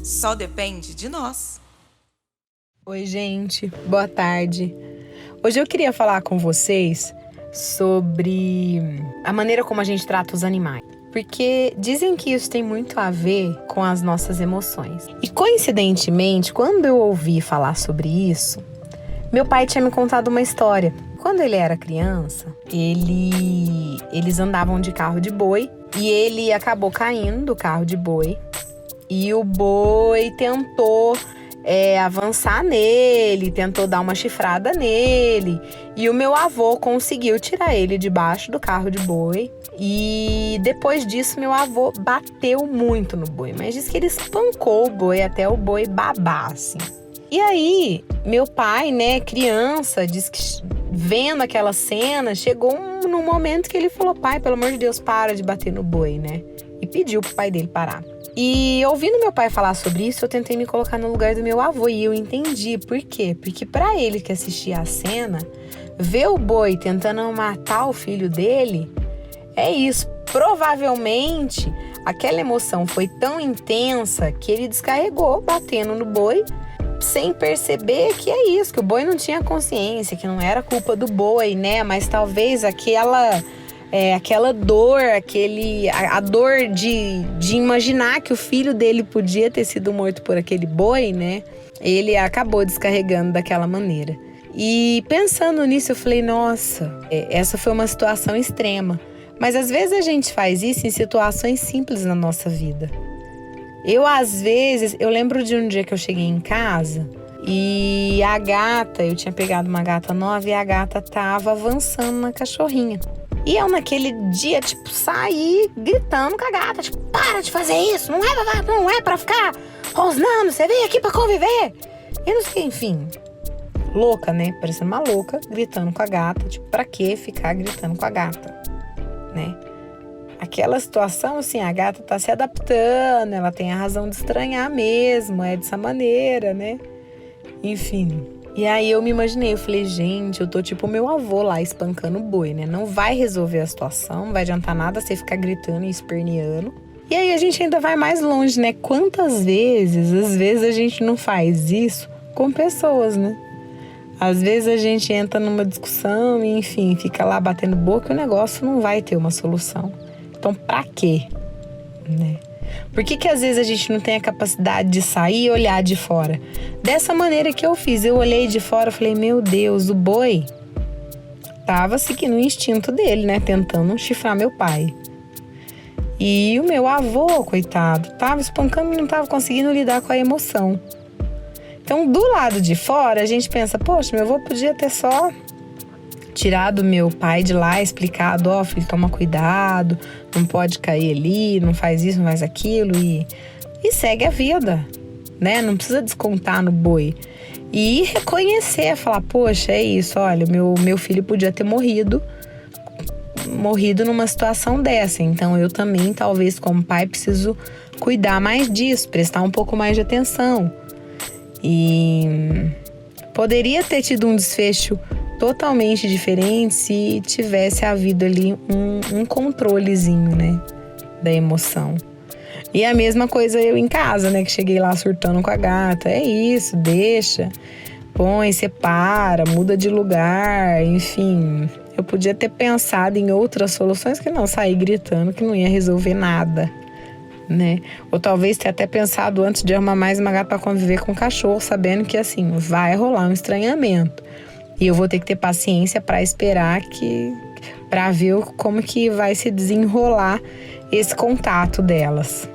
Só depende de nós. Oi, gente. Boa tarde. Hoje eu queria falar com vocês sobre a maneira como a gente trata os animais. Porque dizem que isso tem muito a ver com as nossas emoções. E coincidentemente, quando eu ouvi falar sobre isso, meu pai tinha me contado uma história. Quando ele era criança, eles andavam de carro de boi e ele acabou caindo do carro de boi. E o boi tentou avançar nele, tentou dar uma chifrada nele. E o meu avô conseguiu tirar ele debaixo do carro de boi. E depois disso, meu avô bateu muito no boi. Mas diz que ele espancou o boi até o boi babar, assim. E aí, meu pai, criança, diz que vendo aquela cena, chegou num momento que ele falou: pai, pelo amor de Deus, para de bater no boi, né? E pediu pro pai dele parar. E ouvindo meu pai falar sobre isso, eu tentei me colocar no lugar do meu avô e eu entendi. Por quê? Porque pra ele que assistia a cena, ver o boi tentando matar o filho dele, é isso. Provavelmente, aquela emoção foi tão intensa que ele descarregou batendo no boi, sem perceber que é isso, que o boi não tinha consciência, que não era culpa do boi, né? Mas talvez aquela dor, a dor de imaginar que o filho dele podia ter sido morto por aquele boi, né? Ele acabou descarregando daquela maneira. E pensando nisso, eu falei, nossa, essa foi uma situação extrema. Mas às vezes a gente faz isso em situações simples na nossa vida. Eu lembro de um dia que eu cheguei em casa e eu tinha pegado uma gata nova e a gata tava avançando na cachorrinha. E eu naquele dia, saí gritando com a gata, para de fazer isso, não é pra ficar rosnando, você veio aqui pra conviver. E não sei, enfim, louca, né, parecendo uma louca, gritando com a gata, pra que ficar gritando com a gata, né? Aquela situação, assim, a gata tá se adaptando, ela tem a razão de estranhar mesmo, é dessa maneira, né? Enfim. E aí eu me imaginei, eu falei, gente, eu tô tipo meu avô lá espancando o boi, né? Não vai resolver a situação, não vai adiantar nada você ficar gritando e esperneando. E aí a gente ainda vai mais longe, né? Quantas vezes, às vezes a gente não faz isso com pessoas, né? Às vezes a gente entra numa discussão e, enfim, fica lá batendo boca e o negócio não vai ter uma solução. Então, pra quê? Né? Por que às vezes a gente não tem a capacidade de sair e olhar de fora? Dessa maneira que eu fiz, eu olhei de fora e falei, meu Deus, o boi tava seguindo o instinto dele, né? Tentando chifrar meu pai. E o meu avô, coitado, tava espancando e não tava conseguindo lidar com a emoção. Então, do lado de fora, a gente pensa, poxa, meu avô podia ter só tirado meu pai de lá, explicado, filho, toma cuidado, não pode cair ali, não faz isso, não faz aquilo e segue a vida, né? Não precisa descontar no boi. E reconhecer, falar, poxa, é isso, olha, meu filho podia ter morrido numa situação dessa, então eu também, talvez como pai, preciso cuidar mais disso, prestar um pouco mais de atenção. E poderia ter tido um desfecho totalmente diferente se tivesse havido ali um controlezinho, né, da emoção. E a mesma coisa eu em casa, né, que cheguei lá surtando com a gata. É isso, deixa, põe, separa, muda de lugar, enfim. Eu podia ter pensado em outras soluções que não sair gritando, que não ia resolver nada, né? Ou talvez ter até pensado antes de arrumar mais uma gata para conviver com o cachorro, sabendo que, assim, vai rolar um estranhamento. E eu vou ter que ter paciência para esperar para ver como que vai se desenrolar esse contato delas.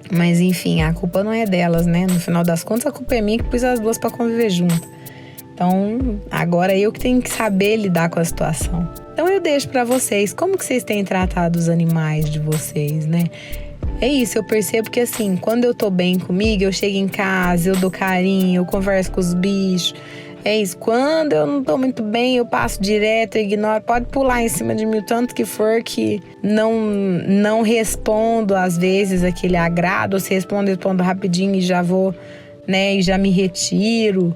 Mas enfim, a culpa não é delas, né? No final das contas, a culpa é minha que pus as duas para conviver junto. Então, agora eu que tenho que saber lidar com a situação. Então eu deixo para vocês, como que vocês têm tratado os animais de vocês, né? É isso, eu percebo que assim, quando eu tô bem comigo, eu chego em casa, eu dou carinho, eu converso com os bichos. É isso, quando eu não tô muito bem, eu passo direto, eu ignoro, pode pular em cima de mim o tanto que for, que não respondo às vezes aquele agrado, ou se respondo rapidinho e já vou, né, e já me retiro.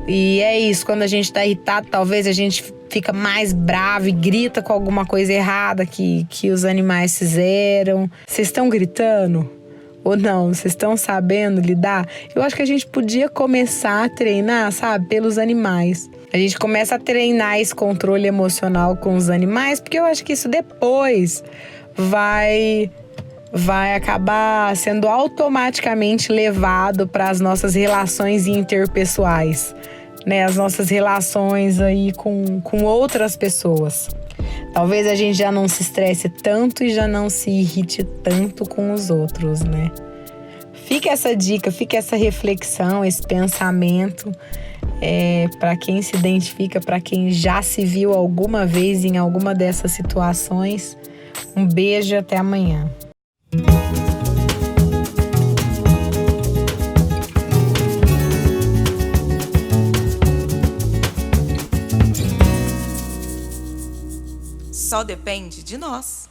E é isso, quando a gente tá irritado, talvez a gente fica mais bravo e grita com alguma coisa errada que os animais fizeram. Vocês estão gritando? Ou não? Vocês estão sabendo lidar? Eu acho que a gente podia começar a treinar, sabe, pelos animais. A gente começa a treinar esse controle emocional com os animais, porque eu acho que isso depois vai acabar sendo automaticamente levado para as nossas relações interpessoais, né? As nossas relações aí com outras pessoas. Talvez a gente já não se estresse tanto e já não se irrite tanto com os outros, né? Fica essa dica, fica essa reflexão, esse pensamento para quem se identifica, para quem já se viu alguma vez em alguma dessas situações. Um beijo e até amanhã. Só depende de nós.